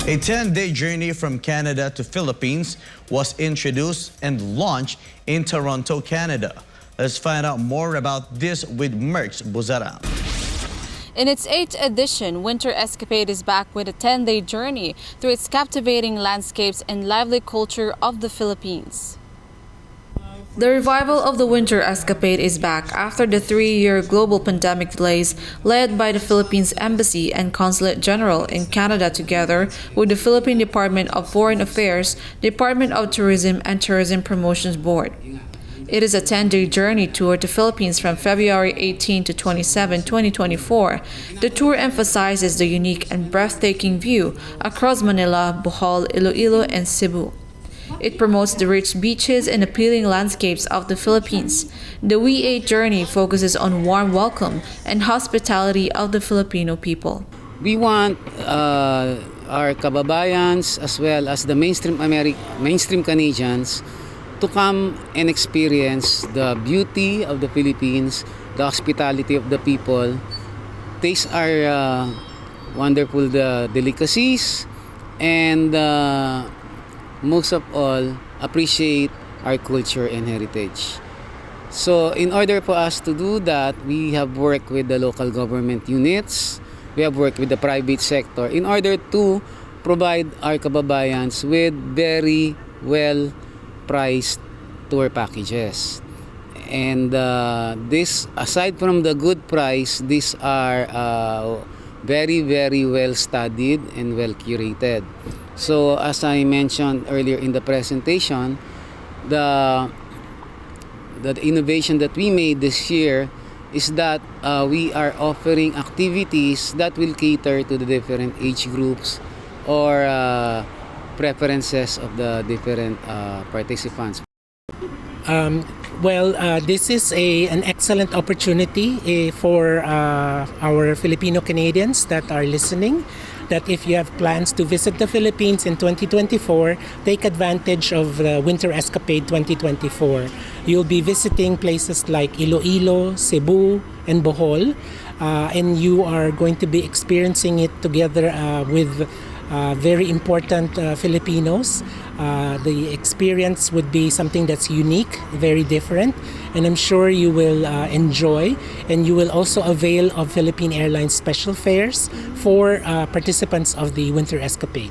A 10-day journey from Canada to Philippines was introduced and launched in Toronto, Canada. Let's find out more about this with Mercx Buzarang. In its 8th edition, Winter Escapade is back with a 10-day journey through its captivating landscapes and lively culture of the Philippines. The revival of the Winter Escapade is back after the 3-year global pandemic delays led by the Philippines Embassy and Consulate General in Canada together with the Philippine Department of Foreign Affairs, Department of Tourism and Tourism Promotions Board. It is a 10-day journey tour to Philippines from February 18 to 27, 2024. The tour emphasizes the unique and breathtaking view across Manila, Bohol, Iloilo, and Cebu. It promotes the rich beaches and appealing landscapes of the Philippines. The We8 journey focuses on warm welcome and hospitality of the Filipino people. We want our kababayans as well as the mainstream Canadians to come and experience the beauty of the Philippines, the hospitality of the people, taste our wonderful delicacies, and most of all, appreciate our culture and heritage. So in order for us to do that, we have worked with the local government units, we have worked with the private sector in order to provide our kababayans with very well-priced tour packages. And this, aside from the good price, these are very well studied and well curated. So as I mentioned earlier in the presentation, the innovation that we made this year is that we are offering activities that will cater to the different age groups or preferences of the different participants. This is an excellent opportunity for our Filipino Canadians that are listening, that if you have plans to visit the Philippines in 2024, take advantage of the Winter Escapade 2024. You'll be visiting places like Iloilo, Cebu, and Bohol, and you are going to be experiencing it together with very important Filipinos. The experience would be something that's unique, very different, and I'm sure you will enjoy, and you will also avail of Philippine Airlines special fares for participants of the Winter Escapade.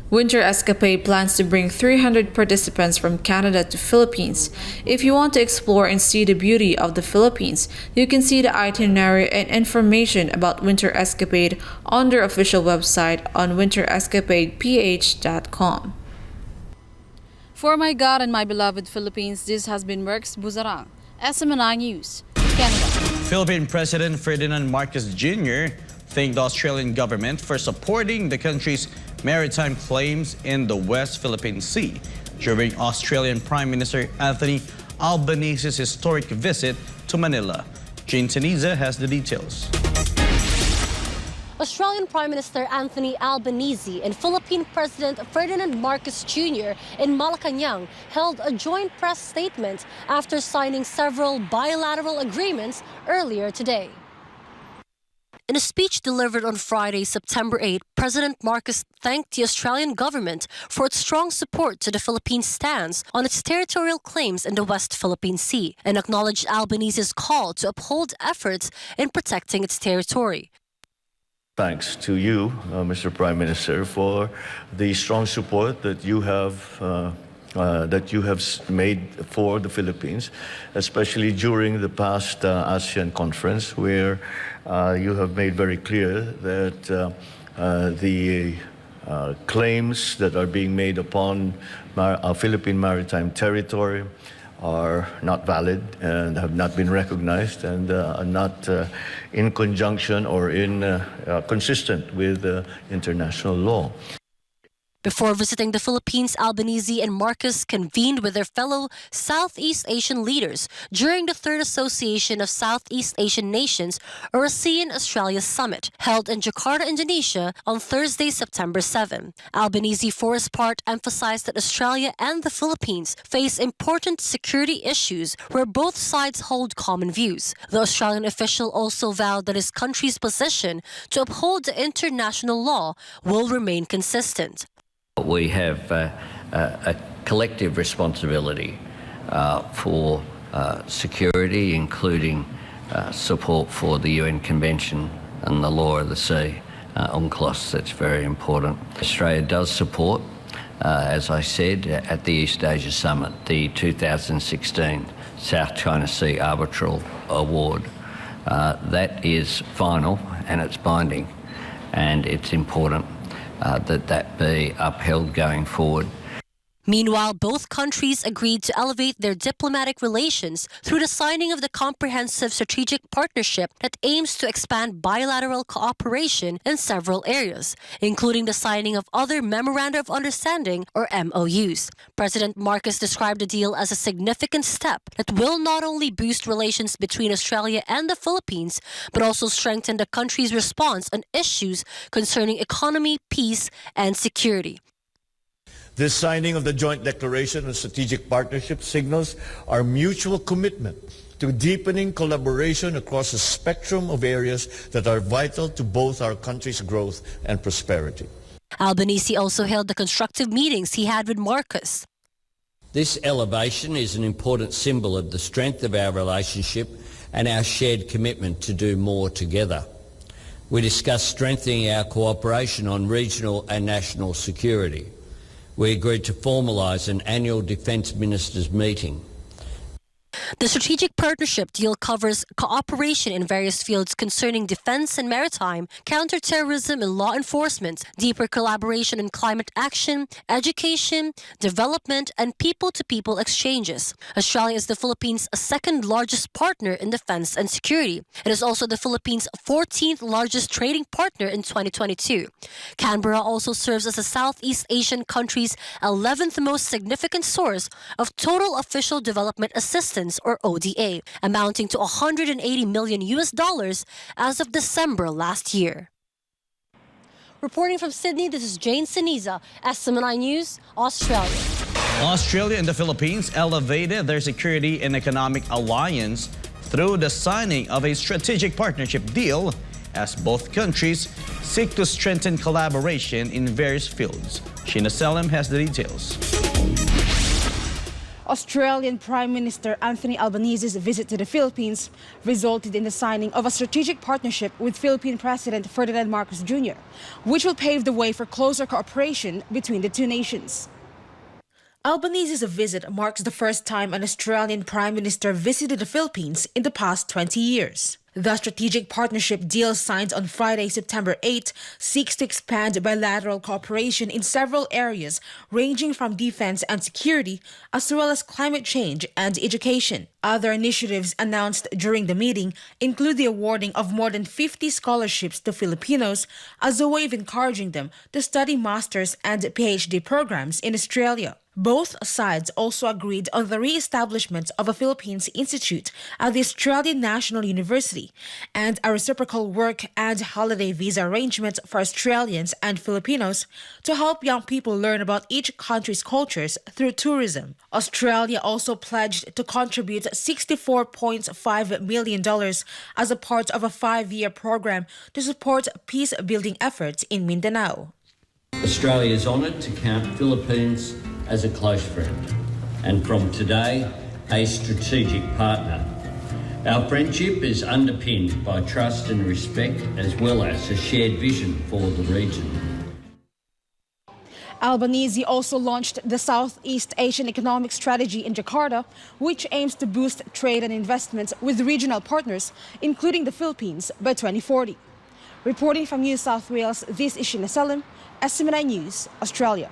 Winter Escapade plans to bring 300 participants from Canada to Philippines. If you want to explore and see the beauty of the Philippines, you can see the itinerary and information about Winter Escapade on their official website on winterescapadeph.com. For my God and my beloved Philippines, this has been Mercx Buzarang, SMNI News, Canada. Philippine President Ferdinand Marcos Jr. thanked the Australian government for supporting the country's maritime claims in the West Philippine Sea during Australian Prime Minister Anthony Albanese's historic visit to Manila. Jane Teniza has the details. Australian Prime Minister Anthony Albanese and Philippine President Ferdinand Marcos Jr. in Malacanang held a joint press statement after signing several bilateral agreements earlier today. In a speech delivered on Friday, September 8, President Marcos thanked the Australian government for its strong support to the Philippines' stance on its territorial claims in the West Philippine Sea and acknowledged Albanese's call to uphold efforts in protecting its territory. Thanks to you, Mr. Prime Minister, for the strong support that you have made for the Philippines, especially during the past ASEAN conference, where you have made very clear that the claims that are being made upon Philippine maritime territory are not valid and have not been recognized and are not in conjunction or consistent with international law. Before visiting the Philippines, Albanese and Marcos convened with their fellow Southeast Asian leaders during the Third Association of Southeast Asian Nations, or ASEAN-Australia Summit, held in Jakarta, Indonesia on Thursday, September 7. Albanese, for his part, emphasized that Australia and the Philippines face important security issues where both sides hold common views. The Australian official also vowed that his country's position to uphold the international law will remain consistent. We have a collective responsibility for security, including support for the UN Convention and the law of the sea, UNCLOS. That's very important. Australia does support, as I said, at the East Asia Summit, the 2016 South China Sea Arbitral Award. That is final and it's binding, and it's important that be upheld going forward. Meanwhile, both countries agreed to elevate their diplomatic relations through the signing of the Comprehensive Strategic Partnership that aims to expand bilateral cooperation in several areas, including the signing of other Memoranda of Understanding, or MOUs. President Marcos described the deal as a significant step that will not only boost relations between Australia and the Philippines, but also strengthen the country's response on issues concerning economy, peace, and security. This signing of the Joint Declaration on Strategic Partnership signals our mutual commitment to deepening collaboration across a spectrum of areas that are vital to both our countries' growth and prosperity. Albanese also held the constructive meetings he had with Marcos. This elevation is an important symbol of the strength of our relationship and our shared commitment to do more together. We discussed strengthening our cooperation on regional and national security. We agreed to formalise an annual Defence Ministers meeting. The strategic partnership deal covers cooperation in various fields concerning defense and maritime, counterterrorism and law enforcement, deeper collaboration in climate action, education, development, and people-to-people exchanges. Australia is the Philippines' second largest partner in defense and security. It is also the Philippines' 14th largest trading partner in 2022. Canberra also serves as the Southeast Asian country's 11th most significant source of total official development assistance, or ODA, amounting to $180 million as of December last year. Reporting from Sydney, this is Jane Siniza, SMNI News, Australia. Australia and the Philippines elevated their security and economic alliance through the signing of a strategic partnership deal as both countries seek to strengthen collaboration in various fields. Sheena Selim has the details. Australian Prime Minister Anthony Albanese's visit to the Philippines resulted in the signing of a strategic partnership with Philippine President Ferdinand Marcos Jr., which will pave the way for closer cooperation between the two nations. Albanese's visit marks the first time an Australian Prime Minister visited the Philippines in the past 20 years. The strategic partnership deal signed on Friday, September 8, seeks to expand bilateral cooperation in several areas ranging from defense and security, as well as climate change and education. Other initiatives announced during the meeting include the awarding of more than 50 scholarships to Filipinos as a way of encouraging them to study master's and PhD programs in Australia. Both sides also agreed on the re-establishment of a Philippines Institute at the Australian National University and a reciprocal work and holiday visa arrangement for Australians and Filipinos to help young people learn about each country's cultures through tourism. Australia also pledged to contribute $64.5 million as a part of a 5-year program to support peace-building efforts in Mindanao. Australia is honoured to count Philippines as a close friend, and from today, a strategic partner. Our friendship is underpinned by trust and respect, as well as a shared vision for the region. Albanese also launched the Southeast Asian Economic Strategy in Jakarta, which aims to boost trade and investments with regional partners, including the Philippines, by 2040. Reporting from New South Wales, this is Sheena Selim, SMNI News, Australia.